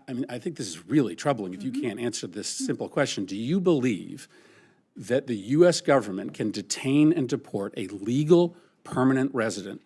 I mean, I think this is really troubling if you can't answer this simple question. Do you believe that the U.S. government can detain and deport a legal permanent resident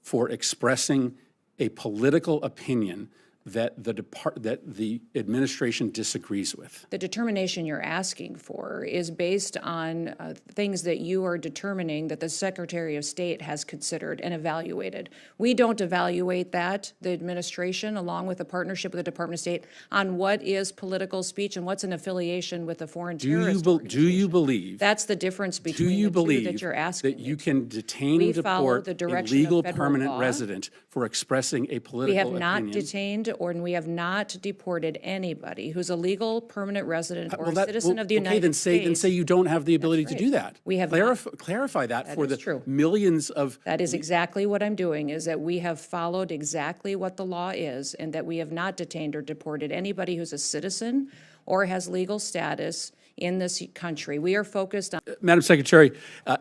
for expressing a political opinion that the administration disagrees with? The determination you're asking for is based on things that you are determining that the Secretary of State has considered and evaluated. We don't evaluate that, the administration, along with a partnership with the Department of State, on what is political speech and what's an affiliation with a foreign terrorist organization. Do you believe? That's the difference between the two that you're asking. That you can detain and deport a legal permanent resident for expressing a political opinion? We have not detained and we have not deported anybody who's a legal permanent resident or a citizen of the United States. Then say you don't have the ability to do that. We have clarify that for the true. Millions of. That is exactly what I'm doing, is that we have followed exactly what the law is, and that we have not detained or deported anybody who's a citizen or has legal status in this country. We are focused on— Madam Secretary,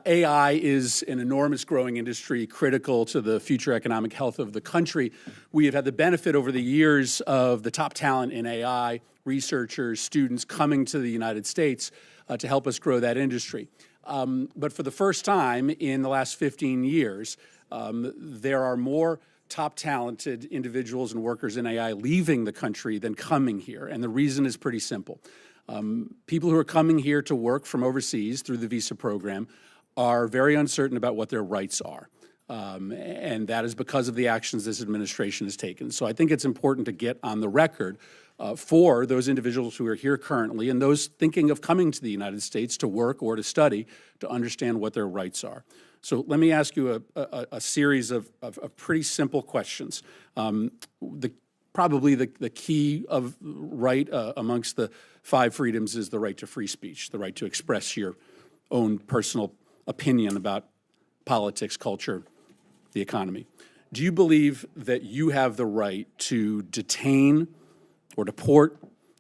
AI is an enormous growing industry critical to the future economic health of the country. We have had the benefit over the years of the top talent in AI, researchers, students coming to the United States to help us grow that industry. But for the first time in the last 15 years, there are more top talented individuals and workers in AI leaving the country than coming here. And the reason is pretty simple. People who are coming here to work from overseas through the visa program are very uncertain about what their rights are. And that is because of the actions this administration has taken. So I think it's important to get on the record for those individuals who are here currently and those thinking of coming to the United States to work or to study to understand what their rights are. So let me ask you a series of pretty simple questions. Probably the key of right amongst the 5 freedoms is the right to free speech, the right to express your own personal opinion about politics, culture, the economy. Do you believe that you have the right to detain or deport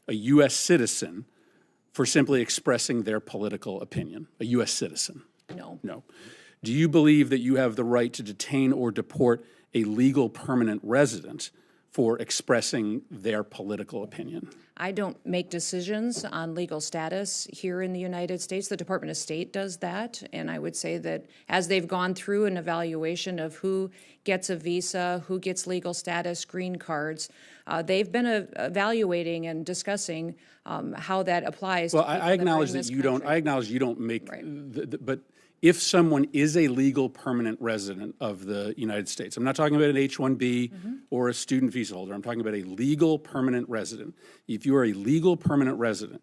a U.S. citizen for simply expressing their political opinion, a U.S. citizen? No. No. Do you believe that you have the right to detain or deport a legal permanent resident for expressing their political opinion? I don't make decisions on legal status here in the United States. The Department of State does that, and I would say that as they've gone through an evaluation of who gets a visa, who gets legal status, green cards, they've been evaluating and discussing how that applies. Well, to I acknowledge that you don't. I acknowledge you don't make. Right. But if someone is a legal permanent resident of the United States, I'm not talking about an H-1B or a student visa holder, I'm talking about a legal permanent resident. If you are a legal permanent resident,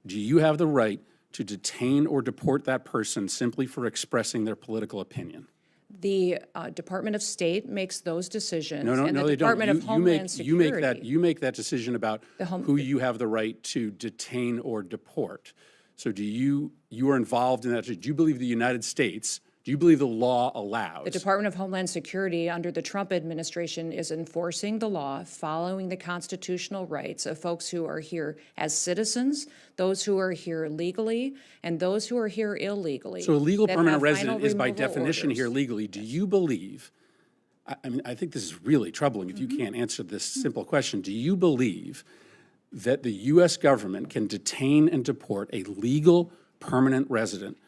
do you have the right to detain or deport that person simply for expressing their political opinion? The Department of State makes those decisions. No, and the they Department don't. of Homeland Security. You make that decision about who you have the right to detain or deport. So you are involved in that. Do you believe the United States, do you believe the law allows? The Department of Homeland Security under the Trump administration is enforcing the law, following the constitutional rights of folks who are here as citizens, those who are here legally, and those who are here illegally. So a legal permanent resident is by definition here legally. Do you believe, I mean, I think this is really troubling if you can't answer this simple question. Do you believe that the U.S. government can detain and deport a legal permanent resident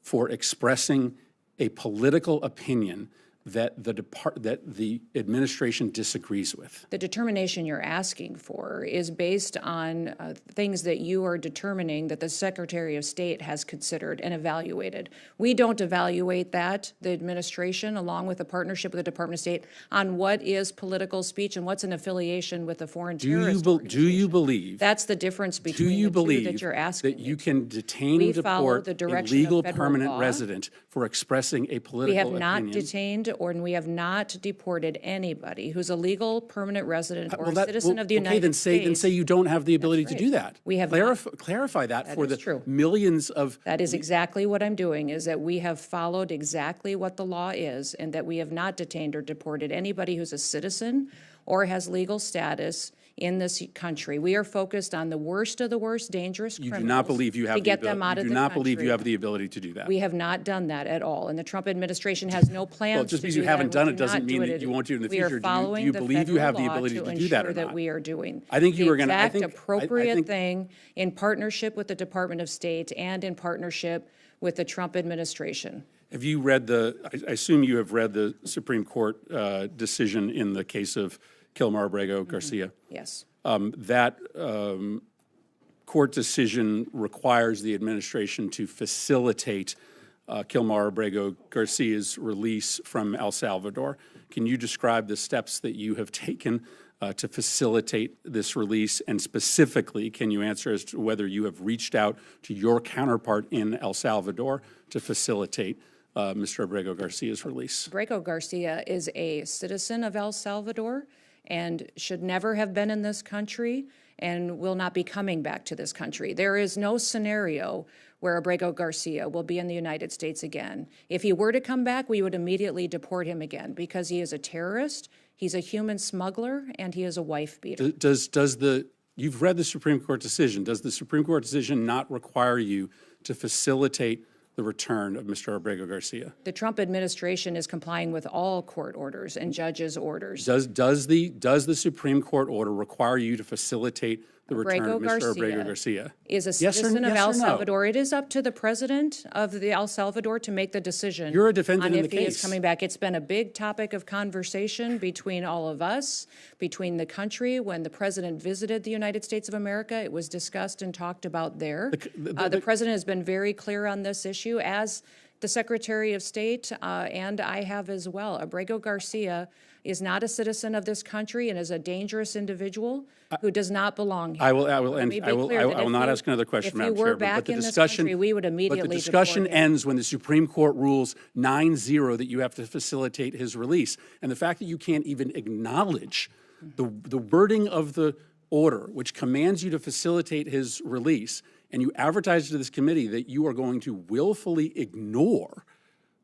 for expressing a political opinion that the administration disagrees with? The determination you're asking for is based on things that you are determining that the Secretary of State has considered and evaluated. We don't evaluate that, the administration, along with a partnership with the Department of State, on what is political speech and what's an affiliation with a foreign terrorist organization. Do you believe? That's the difference between the two that you're asking. That you can detain and deport a legal permanent resident for expressing a political opinion? We have not detained and we have not deported anybody who's a legal permanent resident or a citizen of the United States. Then say you don't have the ability to do that. We have clarify that for the true. Millions of. That is exactly what I'm doing, is that we have followed exactly what the law is, and that we have not detained or deported anybody who's a citizen or has legal status in this country. We are focused on the worst of the worst dangerous You criminals do not believe you have to get them out of the country. You do not believe you have the ability to do that. We have not done that at all, and the Trump administration has no plans Well, just because to do you haven't that. done We it do doesn't not mean do that it. you won't do it in the We future. are following Do you the believe you have the federal law ability to do that or ensure that not? we are doing I think you were gonna- I the think- exact appropriate I think- thing in partnership with the Department of State and in partnership with the Trump administration. Have you read I assume you have read the Supreme Court decision in the case of Kilmar Abrego Garcia? Yes. That court decision requires the administration to facilitate Kilmar Abrego Garcia's release from El Salvador. Can you describe the steps that you have taken to facilitate this release? And specifically, can you answer as to whether you have reached out to your counterpart in El Salvador to facilitate Mr. Abrego Garcia's release? Abrego Garcia is a citizen of El Salvador and should never have been in this country and will not be coming back to this country. There is no scenario where Abrego Garcia will be in the United States again. If he were to come back, we would immediately deport him again because he is a terrorist, he's a human smuggler, and he is a wife beater. You've read the Supreme Court decision. Does the Supreme Court decision not require you to facilitate the return of Mr. Abrego Garcia? The Trump administration is complying with all court orders and judges' orders. Does the Supreme Court order require you to facilitate the return of Mr. Abrego Garcia? Is a Yes citizen of yes El or no? Salvador. It is up to the president of the El Salvador to make the decision. You're a defendant on in if the he case. is coming back. It's been a big topic of conversation between all of us, between the country. When the president visited the United States of America, it was discussed and talked about there. The president has been very clear on this issue, as the Secretary of State, and I have as well. Abrego Garcia is not a citizen of this country and is a dangerous individual who does not belong here. I will not ask another question, Madam Chair. But the in this discussion, country, we would immediately but the discussion deport him. ends when the Supreme Court rules 9-0 that you have to facilitate his release. And the fact that you can't even acknowledge the wording of the order, which commands you to facilitate his release, and you advertise to this committee that you are going to willfully ignore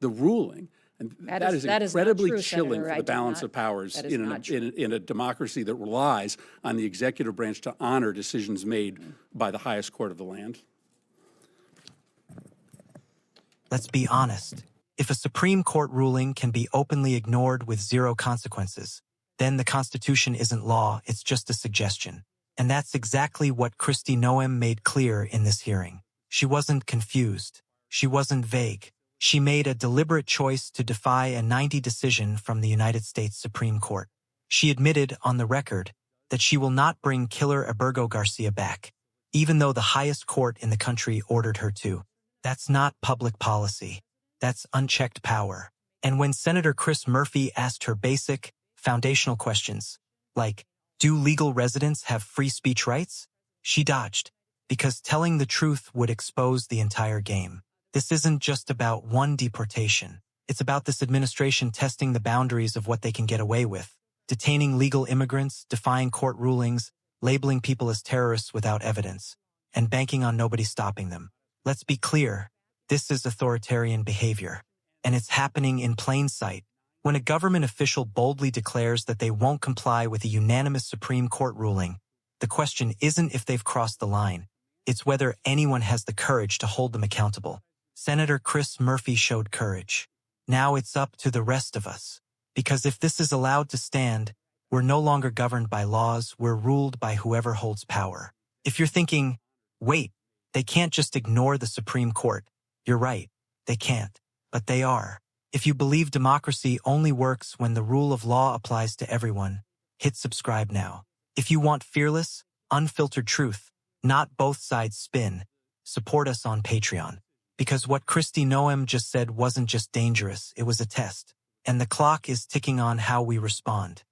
the ruling, and that is incredibly true, chilling Senator. for the balance of powers in a democracy that relies on the executive branch to honor decisions made by the highest court of the land. Let's be honest. If a Supreme Court ruling can be openly ignored with zero consequences, then the Constitution isn't law, it's just a suggestion. And that's exactly what Kristi Noem made clear in this hearing. She wasn't confused. She wasn't vague. She made a deliberate choice to defy a 90 decision from the United States Supreme Court. She admitted on the record that she will not bring Kilmar Abrego Garcia back, even though the highest court in the country ordered her to. That's not public policy. That's unchecked power. And when Senator Chris Murphy asked her basic, foundational questions, like, do legal residents have free speech rights? She dodged, because telling the truth would expose the entire game. This isn't just about one deportation. It's about this administration testing the boundaries of what they can get away with, detaining legal immigrants, defying court rulings, labeling people as terrorists without evidence, and banking on nobody stopping them. Let's be clear, this is authoritarian behavior, and it's happening in plain sight. When a government official boldly declares that they won't comply with a unanimous Supreme Court ruling, the question isn't if they've crossed the line, it's whether anyone has the courage to hold them accountable. Senator Chris Murphy showed courage. Now it's up to the rest of us. Because if this is allowed to stand, we're no longer governed by laws, we're ruled by whoever holds power. If you're thinking, wait, they can't just ignore the Supreme Court, you're right, they can't, but they are. If you believe democracy only works when the rule of law applies to everyone, hit subscribe now. If you want fearless, unfiltered truth, not both sides spin, support us on Patreon. Because what Kristi Noem just said wasn't just dangerous, it was a test. And the clock is ticking on how we respond.